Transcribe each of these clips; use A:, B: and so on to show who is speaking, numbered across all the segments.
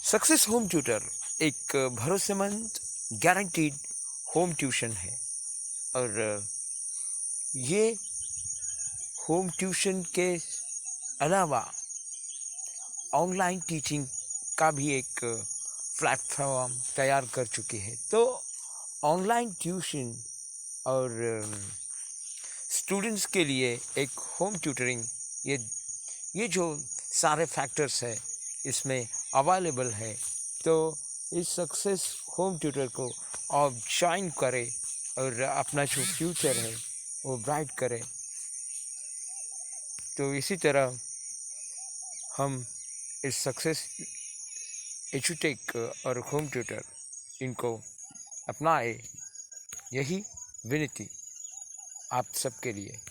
A: Success home tutor एक भरोसेमंद guaranteed home tuition है और ये होम ट्यूशन के अलावा ऑनलाइन टीचिंग का भी एक प्लेटफॉर्म तैयार कर चुकी है। तो ऑनलाइन ट्यूशन और स्टूडेंट्स के लिए एक होम ट्यूटरिंग ये जो सारे फैक्टर्स है इसमें अवेलेबल है। तो इस सक्सेस होम ट्यूटर को आप ज्वाइन करें और अपना जो फ्यूचर है वो ब्राइट करें। तो इसी तरह हम इस सक्सेस एजुटेक और होम ट्यूटर इनको अपनाए, यही विनती आप सबके लिए।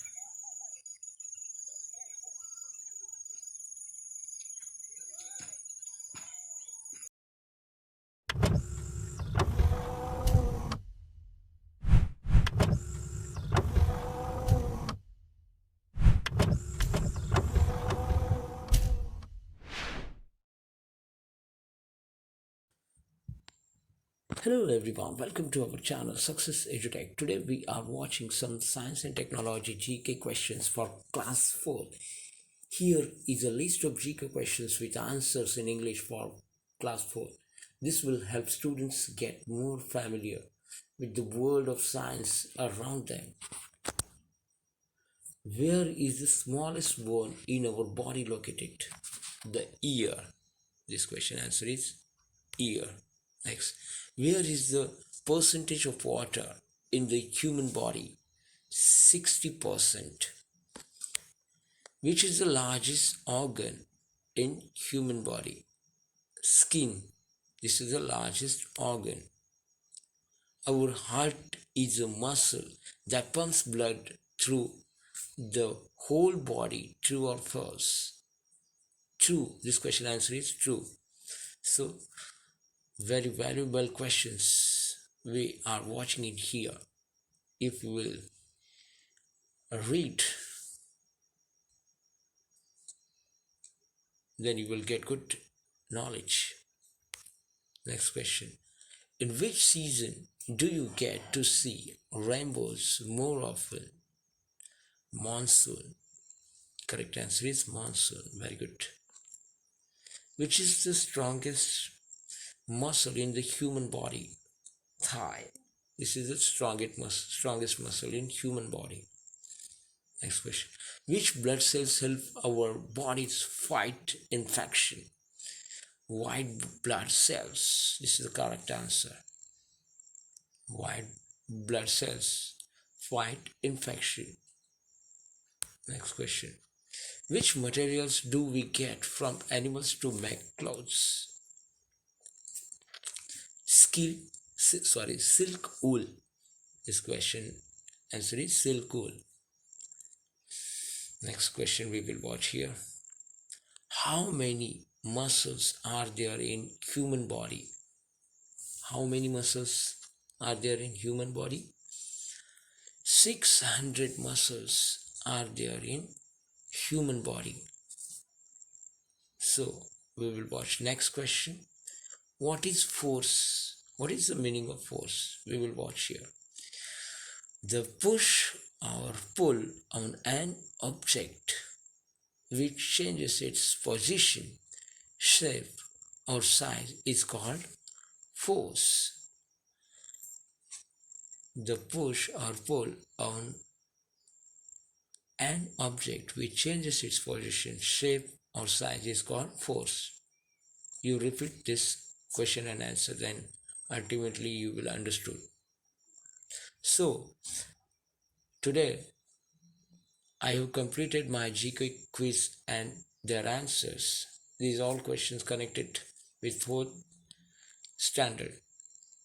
B: Hello everyone, welcome to our channel Success EduTech. Today we are watching some science and technology GK questions for class 4. Here is a list of GK questions with answers in English for class 4. This will help students get more familiar with the world of science around them. Where is the smallest bone in our body located? The ear. This question answer is ear. Next, where is the percentage of water in the human body? 60%. Which is the largest organ in human body? Skin. This is the largest organ. Our heart is a muscle that pumps blood through the whole body. True or false? True. This question answer is true. So very valuable questions we are watching it here. If we will read, then you will get good knowledge. Next question. In which season do you get to see rainbows more often? Monsoon. Correct answer is monsoon. Very good. Which is the strongest muscle in the human body? Thigh. This is the strongest muscle in human body. Next question. Which blood cells help our bodies fight infection? White blood cells. This is the correct answer. White blood cells fight infection. Next question. Which materials do we get from animals to make clothes? Silk wool. This question answer is silk wool. Next question we will watch here. How many muscles are there in human body? How many muscles are there in human body? 600 muscles are there in human body. So we will watch next question. What is force? What is the meaning of force? We will watch here. The push or pull on an object which changes its position, shape or size is called force. The push or pull on an object which changes its position, shape or size is called force. You repeat this question and answer, then ultimately you will understood. So today I have completed my GK quiz and their answers. These all questions connected with 4th standard,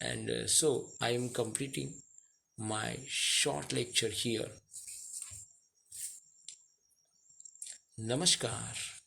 B: and so I am completing my short lecture here. Namaskar.